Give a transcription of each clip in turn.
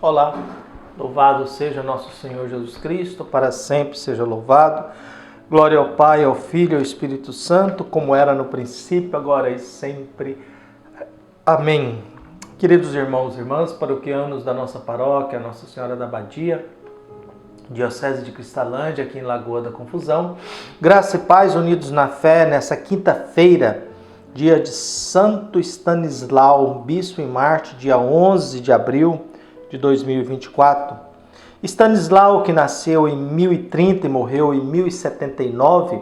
Olá, louvado seja nosso Senhor Jesus Cristo, para sempre seja louvado. Glória ao Pai, ao Filho e ao Espírito Santo, como era no princípio, agora e sempre. Amém. Queridos irmãos e irmãs, paroquianos da nossa paróquia, Nossa Senhora da Abadia, Diocese de Cristalândia, aqui em Lagoa da Confusão, graça e paz unidos na fé nessa quinta-feira, dia de Santo Stanislau, Bispo em Marte, dia 11 de abril de 2024. Stanislau, que nasceu em 1030 e morreu em 1079,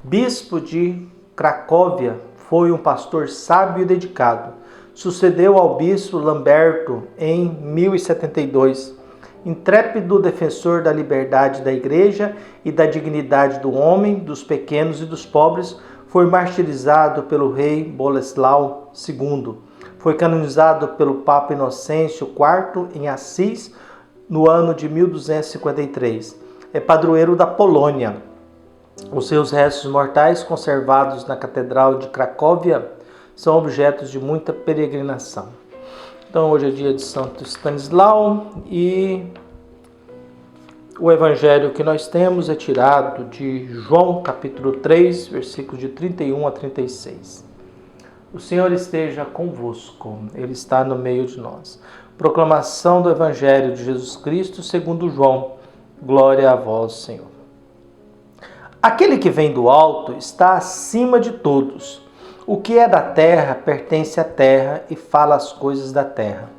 bispo de Cracóvia, foi um pastor sábio e dedicado. Sucedeu ao bispo Lamberto em 1072. Intrépido defensor da liberdade da Igreja e da dignidade do homem, dos pequenos e dos pobres, foi martirizado pelo rei Boleslau II. Foi canonizado pelo Papa Inocêncio IV em Assis no ano de 1253. É padroeiro da Polônia. Os seus restos mortais, conservados na Catedral de Cracóvia, são objetos de muita peregrinação. Então hoje é dia de Santo Stanislau e o evangelho que nós temos é tirado de João capítulo 3, versículos de 31 a 36. O Senhor esteja convosco, Ele está no meio de nós. Proclamação do evangelho de Jesus Cristo segundo João. Glória a vós, Senhor. Aquele que vem do alto está acima de todos. O que é da terra pertence à terra e fala as coisas da terra.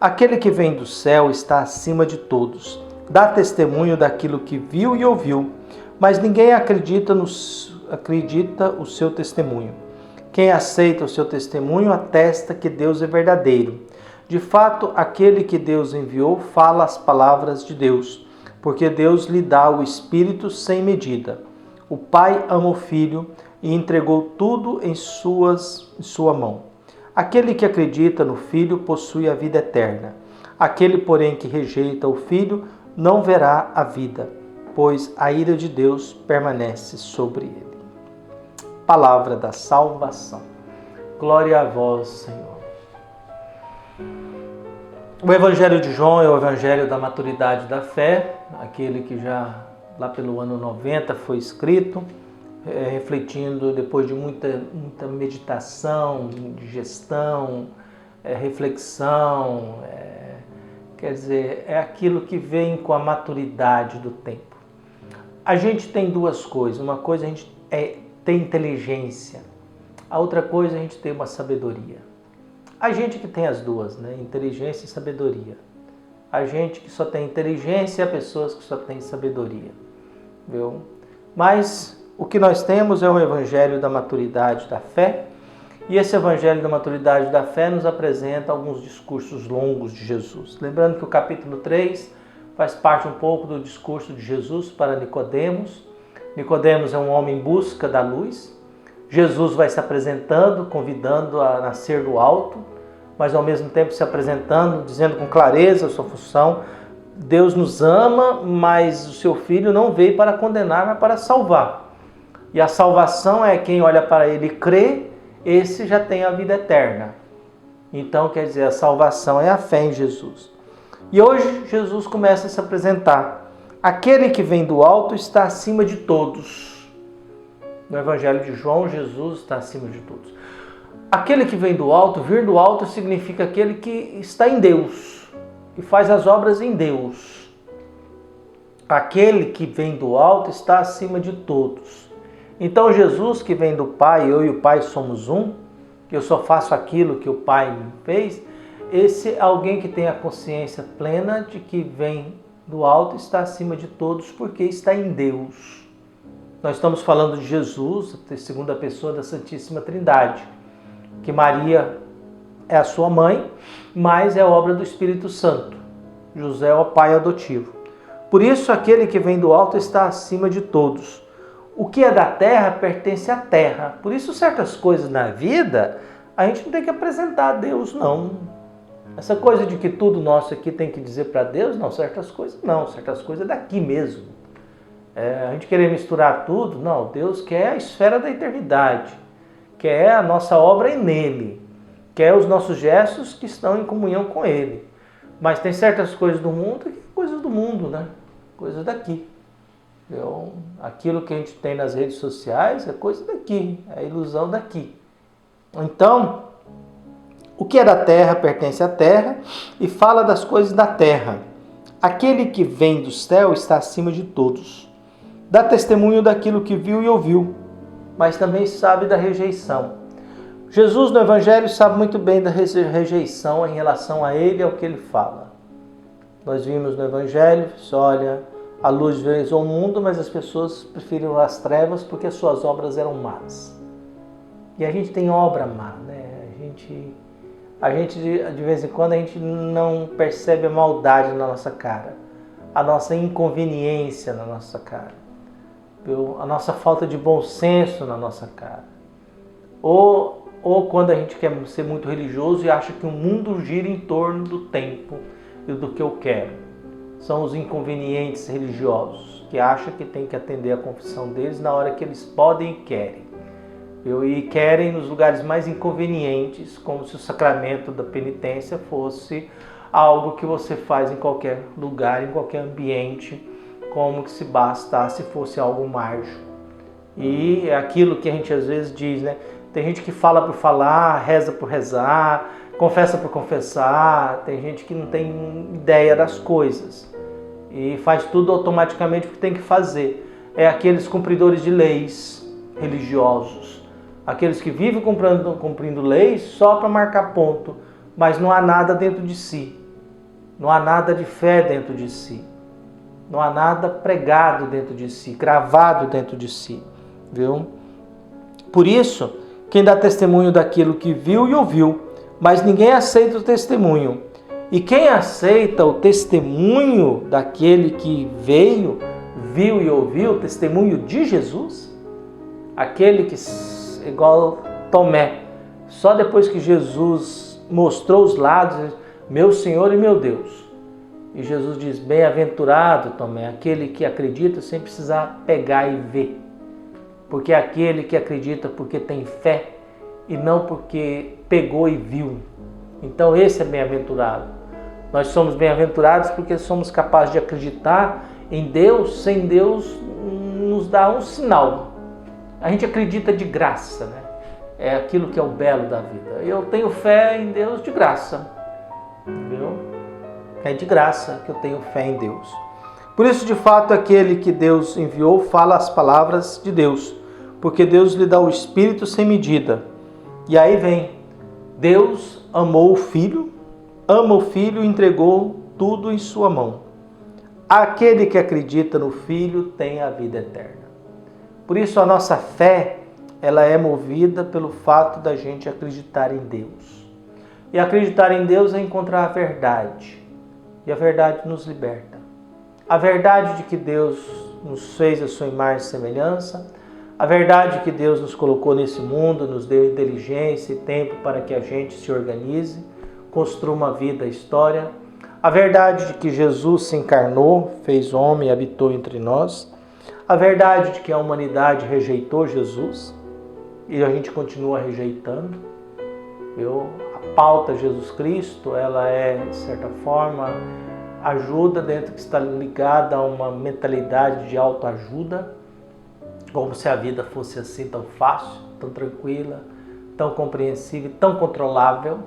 Aquele que vem do céu está acima de todos. Dá testemunho daquilo que viu e ouviu, mas ninguém acredita o seu testemunho. Quem aceita o seu testemunho atesta que Deus é verdadeiro. De fato, aquele que Deus enviou fala as palavras de Deus, porque Deus lhe dá o Espírito sem medida. O Pai ama o Filho e entregou tudo em sua mão. Aquele que acredita no Filho possui a vida eterna. Aquele, porém, que rejeita o Filho não verá a vida, pois a ira de Deus permanece sobre ele. Palavra da salvação. Glória a vós, Senhor. O Evangelho de João é o Evangelho da maturidade da fé, aquele que já lá pelo ano 90 foi escrito, refletindo depois de muita meditação, digestão, reflexão, quer dizer, é aquilo que vem com a maturidade do tempo. A gente tem duas coisas. Uma coisa a gente tem inteligência. A outra coisa a gente tem uma sabedoria. A gente que tem as duas, né? Inteligência e sabedoria. A gente que só tem inteligência e há pessoas que só têm sabedoria. Viu? Mas o que nós temos é o Evangelho da maturidade da fé. E esse Evangelho da maturidade da fé nos apresenta alguns discursos longos de Jesus. Lembrando que o capítulo 3 faz parte um pouco do discurso de Jesus para Nicodemos. Nicodemos é um homem em busca da luz. Jesus vai se apresentando, convidando a nascer do alto, mas ao mesmo tempo se apresentando, dizendo com clareza a sua função. Deus nos ama, mas o seu Filho não veio para condenar, mas para salvar. E a salvação é quem olha para ele e crê, esse já tem a vida eterna. Então, quer dizer, a salvação é a fé em Jesus. E hoje Jesus começa a se apresentar. Aquele que vem do alto está acima de todos. No Evangelho de João, Jesus está acima de todos. Aquele que vem do alto, vir do alto significa aquele que está em Deus e faz as obras em Deus. Aquele que vem do alto está acima de todos. Então Jesus que vem do Pai, eu e o Pai somos um, que eu só faço aquilo que o Pai me fez, esse é alguém que tem a consciência plena de que vem do alto, está acima de todos porque está em Deus. Nós estamos falando de Jesus, a segunda pessoa da Santíssima Trindade, que Maria é a sua mãe, mas é obra do Espírito Santo. José é o pai adotivo. Por isso aquele que vem do alto está acima de todos. O que é da terra pertence à terra. Por isso, certas coisas na vida, a gente não tem que apresentar a Deus, não. Essa coisa de que tudo nosso aqui tem que dizer para Deus, não, certas coisas não. Certas coisas é daqui mesmo. A gente querer misturar tudo, não. Deus quer a esfera da eternidade. Quer a nossa obra nele. Quer os nossos gestos que estão em comunhão com Ele. Mas tem certas coisas do mundo que é coisas do mundo, né? Coisas daqui. Aquilo que a gente tem nas redes sociais é coisa daqui, é ilusão daqui. Então, o que é da terra pertence à terra e fala das coisas da terra. Aquele que vem do céu está acima de todos. Dá testemunho daquilo que viu e ouviu, mas também sabe da rejeição. Jesus no Evangelho sabe muito bem da rejeição em relação a ele e ao que ele fala. Nós vimos no Evangelho, olha, a luz veio ao mundo, mas as pessoas preferiram as trevas porque as suas obras eram más. E a gente tem obra má, né? A gente de vez em quando a gente não percebe a maldade na nossa cara, a nossa inconveniência na nossa cara, a nossa falta de bom senso na nossa cara. Ou quando a gente quer ser muito religioso e acha que o mundo gira em torno do tempo e do que eu quero. São os inconvenientes religiosos que acham que tem que atender a confissão deles na hora que eles podem e querem. E querem nos lugares mais inconvenientes, como se o sacramento da penitência fosse algo que você faz em qualquer lugar, em qualquer ambiente, como que se bastasse fosse algo mágico. E é aquilo que a gente às vezes diz, né? Tem gente que fala por falar, reza por rezar, confessa por confessar, tem gente que não tem ideia das coisas e faz tudo automaticamente porque tem que fazer. É aqueles cumpridores de leis religiosos, aqueles que vivem cumprindo leis só para marcar ponto, mas não há nada dentro de si, não há nada de fé dentro de si, não há nada pregado dentro de si, gravado dentro de si, viu? Por isso, quem dá testemunho daquilo que viu e ouviu, mas ninguém aceita o testemunho. E quem aceita o testemunho daquele que veio, viu e ouviu, o testemunho de Jesus, aquele que, igual Tomé, só depois que Jesus mostrou os lados, meu Senhor e meu Deus. E Jesus diz, bem-aventurado Tomé, aquele que acredita sem precisar pegar e ver. Porque é aquele que acredita porque tem fé e não porque pegou e viu. Então esse é bem-aventurado. Nós somos bem-aventurados porque somos capazes de acreditar em Deus sem Deus nos dar um sinal. A gente acredita de graça, né? É aquilo que é o belo da vida. Eu tenho fé em Deus de graça, entendeu? É de graça que eu tenho fé em Deus. Por isso, de fato, aquele que Deus enviou fala as palavras de Deus, porque Deus lhe dá o Espírito sem medida. E aí vem, Deus amou o Filho, ama o Filho e entregou tudo em sua mão. Aquele que acredita no Filho tem a vida eterna. Por isso a nossa fé, ela é movida pelo fato da gente acreditar em Deus. E acreditar em Deus é encontrar a verdade. E a verdade nos liberta. A verdade de que Deus nos fez a sua imagem e semelhança, a verdade de que Deus nos colocou nesse mundo, nos deu inteligência e tempo para que a gente se organize, construa uma vida, história. A verdade de que Jesus se encarnou, fez homem e habitou entre nós. A verdade de que a humanidade rejeitou Jesus e a gente continua rejeitando. A pauta Jesus Cristo, ela é, de certa forma, ajuda dentro que está ligada a uma mentalidade de autoajuda, como se a vida fosse assim tão fácil, tão tranquila, tão compreensível, tão controlável.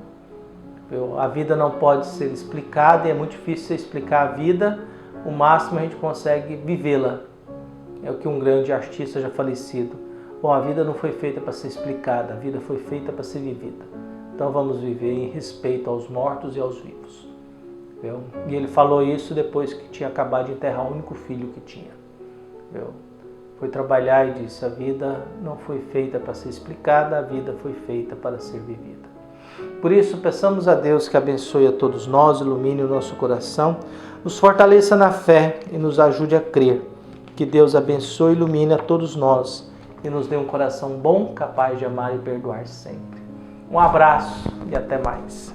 A vida não pode ser explicada e é muito difícil você explicar a vida, o máximo a gente consegue vivê-la. É o que um grande artista já falecido. Bom, a vida não foi feita para ser explicada, a vida foi feita para ser vivida. Então vamos viver em respeito aos mortos e aos vivos. E ele falou isso depois que tinha acabado de enterrar o único filho que tinha. Foi trabalhar e disse, a vida não foi feita para ser explicada, a vida foi feita para ser vivida. Por isso, peçamos a Deus que abençoe a todos nós, ilumine o nosso coração, nos fortaleça na fé e nos ajude a crer. Que Deus abençoe e ilumine a todos nós e nos dê um coração bom, capaz de amar e perdoar sempre. Um abraço e até mais.